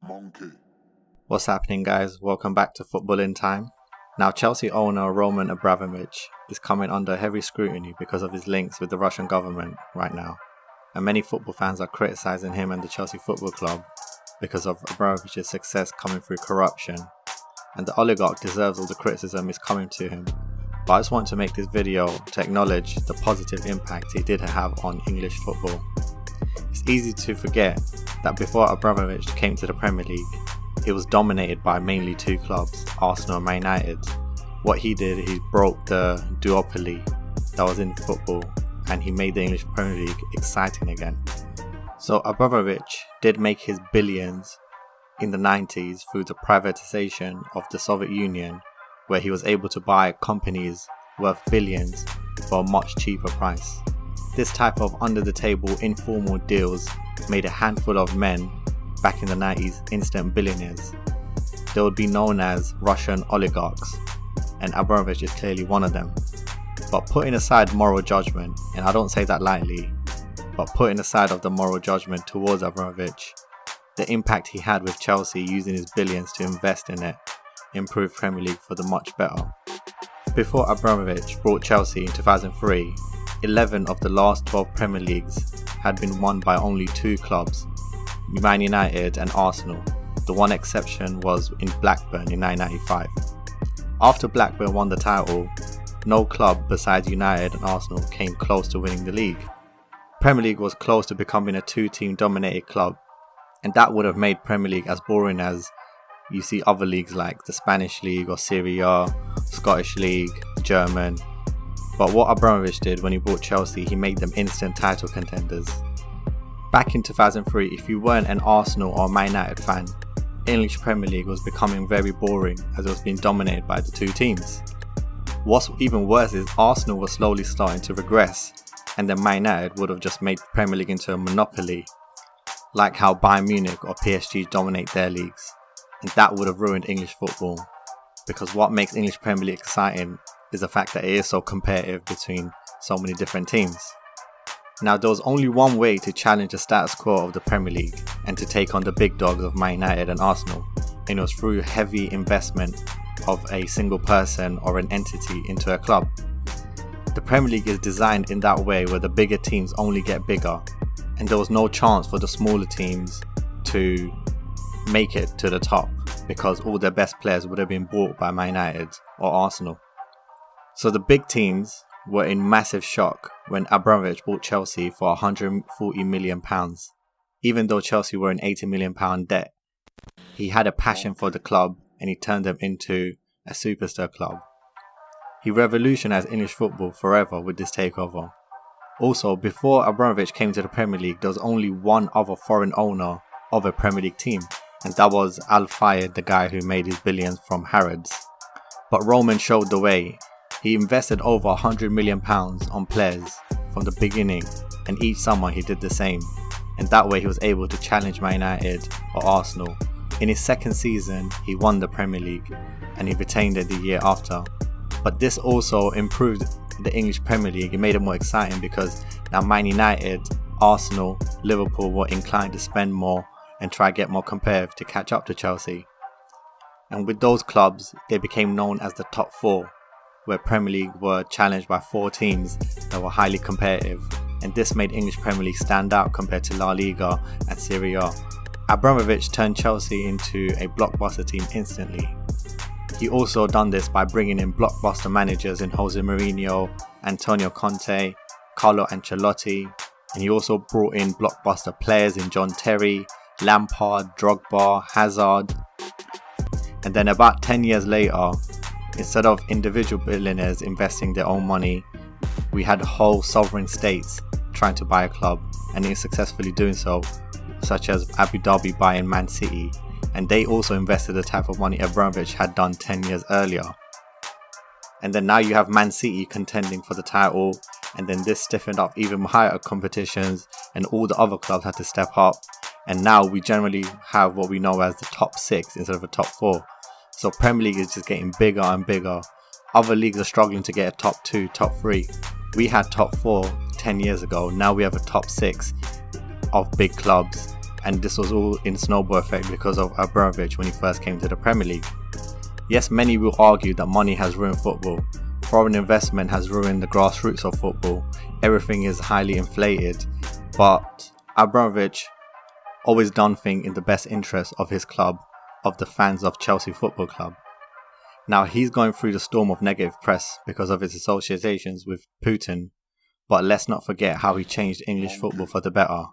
Monkey. What's happening, guys? Welcome back to Football in Time. Now, Chelsea owner Roman Abramovich is coming under heavy scrutiny because of his links with the Russian government right now. And many football fans are criticising him and the Chelsea Football Club because of Abramovich's success coming through corruption. And the oligarch deserves all the criticism is coming to him. But I just want to make this video to acknowledge the positive impact he did have on English football. It's easy to forget that before Abramovich came to the Premier League, it was dominated by mainly two clubs, Arsenal and Man United. What he did, he broke the duopoly that was in football and he made the English Premier League exciting again. So Abramovich did make his billions in the 90s through the privatization of the Soviet Union, where he was able to buy companies worth billions for a much cheaper price. This type of under-the-table informal deals made a handful of men back in the 90s instant billionaires. They would be known as Russian oligarchs, and Abramovich is clearly one of them. But putting aside moral judgment, and I don't say that lightly, but putting aside of the moral judgment towards Abramovich, the impact he had with Chelsea using his billions to invest in it improved Premier League for the much better. Before Abramovich brought Chelsea in 2003, 11 of the last 12 Premier Leagues had been won by only two clubs, Man United and Arsenal. The one exception was in Blackburn in 1995. After Blackburn won the title, no club besides United and Arsenal came close to winning the league. Premier League was close to becoming a two-team dominated club, and that would have made Premier League as boring as you see other leagues like the Spanish League or Serie A, Scottish League, German. But what Abramovich did when he bought Chelsea, he made them instant title contenders. Back in 2003, if you weren't an Arsenal or Man United fan, English Premier League was becoming very boring as it was being dominated by the two teams. What's even worse is Arsenal was slowly starting to regress, and then Man United would have just made the Premier League into a monopoly, like how Bayern Munich or PSG dominate their leagues. And that would have ruined English football, because what makes English Premier League exciting is the fact that it is so competitive between so many different teams. Now, there was only one way to challenge the status quo of the Premier League and to take on the big dogs of Man United and Arsenal, and it was through heavy investment of a single person or an entity into a club. The Premier League is designed in that way where the bigger teams only get bigger, and there was no chance for the smaller teams to make it to the top because all their best players would have been bought by Man United or Arsenal. So the big teams were in massive shock when Abramovich bought Chelsea for £140 million. Even though Chelsea were in £80 million debt, he had a passion for the club and he turned them into a superstar club. He revolutionized English football forever with this takeover. Also, before Abramovich came to the Premier League, there was only one other foreign owner of a Premier League team, and that was Al Fayed, the guy who made his billions from Harrods. But Roman showed the way. He invested over £100 million on players from the beginning, and each summer he did the same, and that way he was able to challenge Man United or Arsenal. In his second season, he won the Premier League, and he retained it the year after. But this also improved the English Premier League. It made it more exciting because now Man United, Arsenal, Liverpool were inclined to spend more and try to get more competitive to catch up to Chelsea. And with those clubs, they became known as the top four, where Premier League were challenged by four teams that were highly competitive, and this made English Premier League stand out compared to La Liga and Serie A. Abramovich turned Chelsea into a blockbuster team instantly. He also done this by bringing in blockbuster managers in Jose Mourinho, Antonio Conte, Carlo Ancelotti, and he also brought in blockbuster players in John Terry, Lampard, Drogba, Hazard. And then about 10 years later, instead of individual billionaires investing their own money, we had whole sovereign states trying to buy a club, and in successfully doing so, such as Abu Dhabi buying Man City, and they also invested the type of money Abramovich had done 10 years earlier. And then now you have Man City contending for the title, and then this stiffened up even higher competitions, and all the other clubs had to step up, and now we generally have what we know as the top 6 instead of the top 4. So Premier League is just getting bigger and bigger. Other leagues are struggling to get a top 2, top 3. We had top 4 10 years ago. Now we have a top 6 of big clubs, and this was all in snowball effect because of Abramovich when he first came to the Premier League. Yes, many will argue that money has ruined football, foreign investment has ruined the grassroots of football, everything is highly inflated, but Abramovich always done things in the best interest of his club, of the fans of Chelsea Football Club. Now he's going through the storm of negative press because of his associations with Putin, but let's not forget how he changed English football for the better